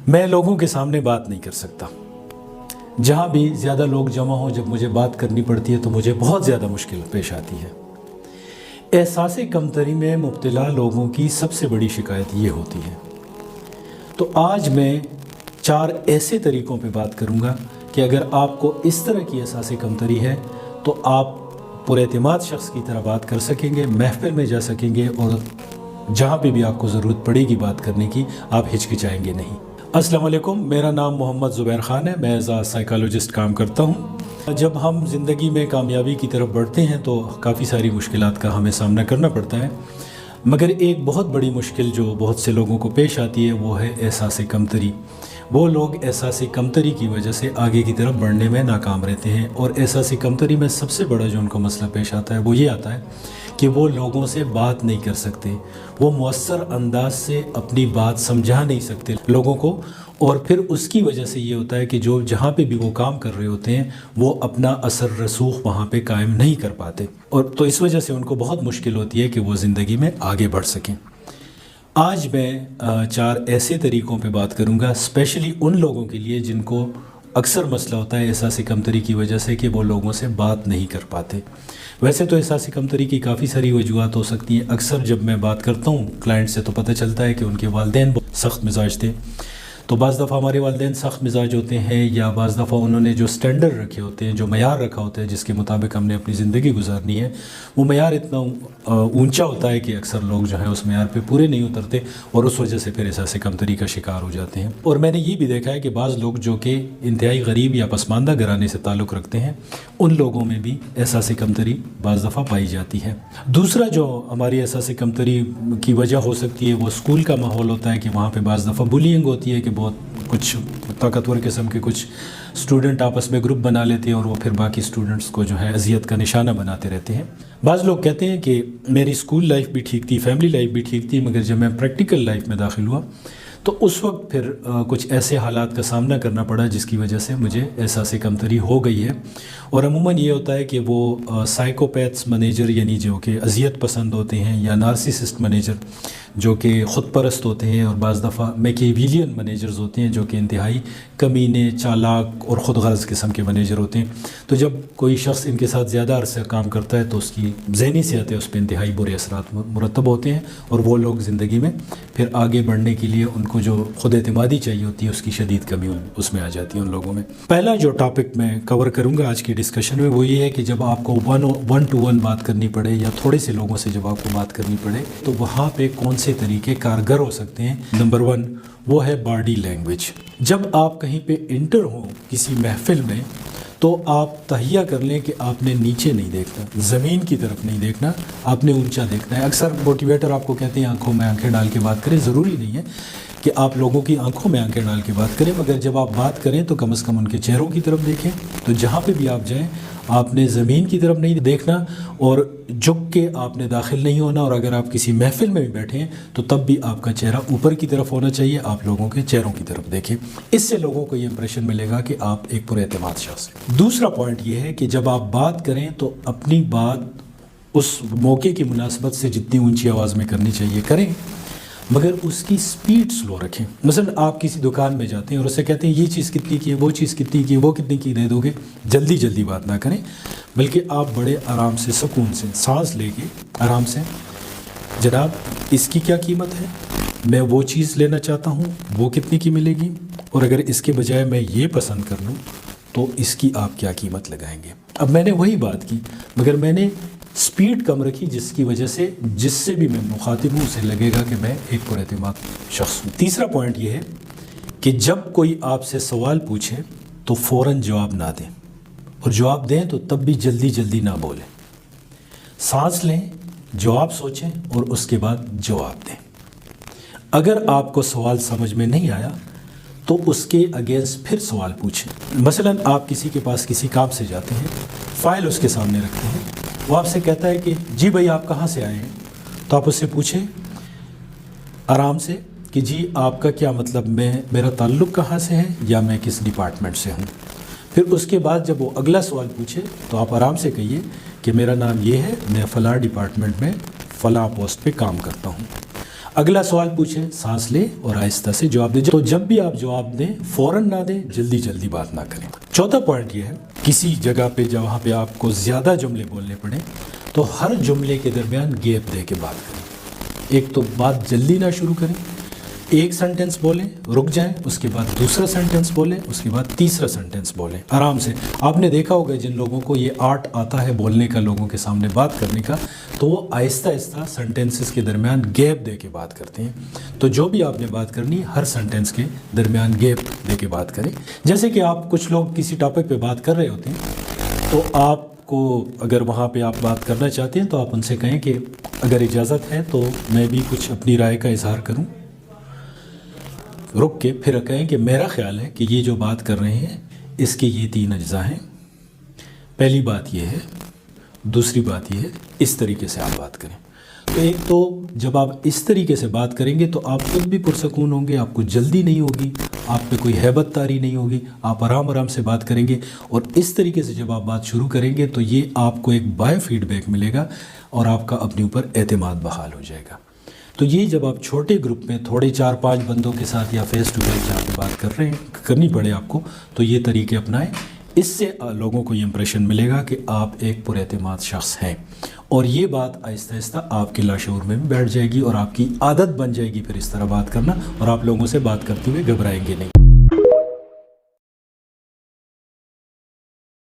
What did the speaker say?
میں لوگوں کے سامنے بات نہیں کر سکتا. جہاں بھی زیادہ لوگ جمع ہوں جب مجھے بات کرنی پڑتی ہے تو مجھے بہت زیادہ مشکل پیش آتی ہے. احساس کمتری میں مبتلا لوگوں کی سب سے بڑی شکایت یہ ہوتی ہے. تو آج میں 4 ایسے طریقوں پہ بات کروں گا کہ اگر آپ کو اس طرح کی احساس کمتری ہے تو آپ پر اعتماد شخص کی طرح بات کر سکیں گے، محفل میں جا سکیں گے، اور جہاں پہ بھی آپ کو ضرورت پڑے گی بات کرنے کی آپ ہچکچائیں گے نہیں. السلام علیکم، میرا نام محمد زبیر خان ہے. میں ایز اے سائیکالوجسٹ کام کرتا ہوں. جب ہم زندگی میں کامیابی کی طرف بڑھتے ہیں تو کافی ساری مشکلات کا ہمیں سامنا کرنا پڑتا ہے، مگر ایک بہت بڑی مشکل جو بہت سے لوگوں کو پیش آتی ہے وہ ہے احساس کمتری. وہ لوگ احساس کمتری کی وجہ سے آگے کی طرف بڑھنے میں ناکام رہتے ہیں، اور احساس کمتری میں سب سے بڑا جو ان کو مسئلہ پیش آتا ہے وہ یہ آتا ہے کہ وہ لوگوں سے بات نہیں کر سکتے. وہ مؤثر انداز سے اپنی بات سمجھا نہیں سکتے لوگوں کو، اور پھر اس کی وجہ سے یہ ہوتا ہے کہ جو جہاں پہ بھی وہ کام کر رہے ہوتے ہیں وہ اپنا اثر رسوخ وہاں پہ قائم نہیں کر پاتے، اور تو اس وجہ سے ان کو بہت مشکل ہوتی ہے کہ وہ زندگی میں آگے بڑھ سکیں. آج میں 4 ایسے طریقوں پہ بات کروں گا اسپیشلی ان لوگوں کے لیے جن کو اکثر مسئلہ ہوتا ہے احساس کمتری کی وجہ سے کہ وہ لوگوں سے بات نہیں کر پاتے. ویسے تو احساس کمتری کی کافی ساری وجوہات ہو سکتی ہیں. اکثر جب میں بات کرتا ہوں کلائنٹ سے تو پتہ چلتا ہے کہ ان کے والدین بہت سخت مزاج تھے. تو بعض دفعہ ہمارے والدین سخت مزاج ہوتے ہیں، یا بعض دفعہ انہوں نے جو سٹینڈرڈ رکھے ہوتے ہیں، جو معیار رکھا ہوتا ہے جس کے مطابق ہم نے اپنی زندگی گزارنی ہے، وہ معیار اتنا اونچا ہوتا ہے کہ اکثر لوگ جو ہیں اس معیار پہ پورے نہیں اترتے، اور اس وجہ سے پھر احساس کمتری کا شکار ہو جاتے ہیں. اور میں نے یہ بھی دیکھا ہے کہ بعض لوگ جو کہ انتہائی غریب یا پسماندہ گھرانے سے تعلق رکھتے ہیں ان لوگوں میں بھی احساس کمتری بعض دفعہ پائی جاتی ہے. دوسرا جو ہماری احساس کمتری کی وجہ ہو سکتی ہے وہ اسکول کا ماحول ہوتا ہے کہ وہاں پہ بعض دفعہ بولینگ ہوتی ہے کہ بہت کچھ طاقتور قسم کے کچھ اسٹوڈنٹ آپس میں گروپ بنا لیتے ہیں اور وہ پھر باقی اسٹوڈنٹس کو جو ہے اذیت کا نشانہ بناتے رہتے ہیں. بعض لوگ کہتے ہیں کہ میری اسکول لائف بھی ٹھیک تھی، فیملی لائف بھی ٹھیک تھی، مگر جب میں پریکٹیکل لائف میں داخل ہوا تو اس وقت پھر کچھ ایسے حالات کا سامنا کرنا پڑا جس کی وجہ سے مجھے احساس کمتری ہو گئی ہے. اور عموماً یہ ہوتا ہے کہ وہ سائیکوپیتھس منیجر یعنی جو کہ اذیت پسند ہوتے ہیں، یا نارسسسٹ منیجر جو کہ خود پرست ہوتے ہیں، اور بعض دفعہ میکیویلین منیجرز ہوتے ہیں جو کہ انتہائی کمینے، چالاک اور خود غرض قسم کے منیجر ہوتے ہیں. تو جب کوئی شخص ان کے ساتھ زیادہ عرصہ کام کرتا ہے تو اس کی ذہنی صحت ہے اس پہ انتہائی برے اثرات مرتب ہوتے ہیں، اور وہ لوگ زندگی میں پھر آگے بڑھنے کے لیے ان کو جو خود اعتمادی چاہیے ہوتی ہے اس کی شدید کمی اس میں آ جاتی ہے ان لوگوں میں. پہلا جو ٹاپک میں کور کروں گا آج کی ڈسکشن میں وہ یہ ہے کہ جب آپ کو 1 to 1 بات کرنی پڑے یا تھوڑے سے لوگوں سے جب آپ کو بات کرنی پڑے تو وہاں پہ کون سے طریقے کارگر ہو سکتے ہیں. نمبر 1 وہ ہے باڈی لینگویج. جب آپ کہیں پہ انٹر ہوں کسی محفل میں تو آپ تہیہ کر لیں کہ آپ نے نیچے نہیں دیکھنا، زمین کی طرف نہیں دیکھنا، آپ نے اونچا دیکھنا ہے. اکثر موٹیویٹر آپ کو کہتے ہیں آنکھوں میں آنکھیں ڈال کے بات کریں. ضروری نہیں ہے کہ آپ لوگوں کی آنکھوں میں آنکھیں ڈال کے بات کریں، مگر جب آپ بات کریں تو کم از کم ان کے چہروں کی طرف دیکھیں. تو جہاں پہ بھی آپ جائیں آپ نے زمین کی طرف نہیں دیکھنا، اور جھک کے آپ نے داخل نہیں ہونا. اور اگر آپ کسی محفل میں بھی بیٹھے ہیں تو تب بھی آپ کا چہرہ اوپر کی طرف ہونا چاہیے، آپ لوگوں کے چہروں کی طرف دیکھیں. اس سے لوگوں کو یہ امپریشن ملے گا کہ آپ ایک پر اعتماد شخص ہیں. دوسرا پوائنٹ یہ ہے کہ جب آپ بات کریں تو اپنی بات اس موقع کی مناسبت سے جتنی اونچی آواز میں کرنی چاہیے کریں، مگر اس کی سپیڈ سلو رکھیں. مثلا آپ کسی دکان میں جاتے ہیں اور اسے کہتے ہیں یہ چیز کتنی کی ہے، وہ چیز کتنی کی ہے، وہ کتنی کی دے دو گے. جلدی جلدی بات نہ کریں، بلکہ آپ بڑے آرام سے سکون سے سانس لے کے آرام سے، جناب اس کی کیا قیمت ہے، میں وہ چیز لینا چاہتا ہوں، وہ کتنی کی ملے گی، اور اگر اس کے بجائے میں یہ پسند کر لوں تو اس کی آپ کیا قیمت لگائیں گے. اب میں نے وہی بات کی مگر میں نے سپیڈ کم رکھی جس کی وجہ سے جس سے بھی میں مخاطب ہوں اسے لگے گا کہ میں ایک پر اعتماد شخص ہوں. تیسرا پوائنٹ یہ ہے کہ جب کوئی آپ سے سوال پوچھے تو فوراً جواب نہ دیں، اور جواب دیں تو تب بھی جلدی جلدی نہ بولیں. سانس لیں، جواب سوچیں اور اس کے بعد جواب دیں. اگر آپ کو سوال سمجھ میں نہیں آیا تو اس کے اگینسٹ پھر سوال پوچھیں. مثلا آپ کسی کے پاس کسی کام سے جاتے ہیں، فائل اس کے سامنے رکھتے ہیں، وہ آپ سے کہتا ہے کہ جی بھائی آپ کہاں سے آئے ہیں، تو آپ اس سے پوچھیں آرام سے کہ جی آپ کا کیا مطلب، میرا تعلق کہاں سے ہے یا میں کس ڈپارٹمنٹ سے ہوں. پھر اس کے بعد جب وہ اگلا سوال پوچھے تو آپ آرام سے کہیے کہ میرا نام یہ ہے، میں فلاں ڈپارٹمنٹ میں فلاں پوسٹ پہ کام کرتا ہوں. اگلا سوال پوچھیں، سانس لیں اور آہستہ سے جواب دیں۔ تو جب بھی آپ جواب دیں فوراً نہ دیں، جلدی جلدی بات نہ کریں۔ چوتھا پوائنٹ یہ ہے، کسی جگہ پہ جہاں پہ آپ کو زیادہ جملے بولنے پڑیں تو ہر جملے کے درمیان گیپ دے کے بات کریں۔ ایک تو بات جلدی نہ شروع کریں، ایک سنٹنس بولیں، رک جائیں، اس کے بعد دوسرا سنٹنس بولیں، اس کے بعد تیسرا سنٹنس بولیں آرام سے۔ آپ نے دیکھا ہوگا جن لوگوں کو یہ آرٹ آتا ہے بولنے کا، لوگوں کے سامنے بات کرنے کا، تو وہ آہستہ آہستہ سنٹنسز کے درمیان گیپ دے کے بات کرتے ہیں۔ تو جو بھی آپ نے بات کرنی، ہر سنٹنس کے درمیان گیپ دے کے بات کریں۔ جیسے کہ آپ کچھ لوگ کسی ٹاپک پہ بات کر رہے ہوتے ہیں، تو آپ کو اگر وہاں پہ آپ بات کرنا چاہتے ہیں تو آپ ان سے کہیں کہ اگر اجازت ہے تو میں بھی کچھ اپنی رائے کا اظہار کروں، رک کے پھر کہیں کہ میرا خیال ہے کہ یہ جو بات کر رہے ہیں اس کے یہ 3 اجزاء ہیں۔ پہلی بات یہ ہے، دوسری بات یہ ہے، اس طریقے سے آپ بات کریں۔ تو ایک تو جب آپ اس طریقے سے بات کریں گے تو آپ خود بھی پرسکون ہوں گے، آپ کو جلدی نہیں ہوگی، آپ پہ کوئی ہیبت طاری نہیں ہوگی، آپ آرام آرام سے بات کریں گے۔ اور اس طریقے سے جب آپ بات شروع کریں گے تو یہ آپ کو ایک بائے فیڈ بیک ملے گا اور آپ کا اپنے اوپر اعتماد بحال ہو جائے گا۔ تو یہ جب آپ چھوٹے گروپ میں تھوڑے 4-5 بندوں کے ساتھ یا فیس ٹو فیس جہاں پہ بات کر رہے ہیں، کرنی پڑے آپ کو، تو یہ طریقے اپنائیں۔ اس سے لوگوں کو یہ امپریشن ملے گا کہ آپ ایک پر اعتماد شخص ہیں، اور یہ بات آہستہ آہستہ آپ کے لاشعور میں بھی بیٹھ جائے گی اور آپ کی عادت بن جائے گی پھر اس طرح بات کرنا، اور آپ لوگوں سے بات کرتے ہوئے گھبرائیں گے نہیں۔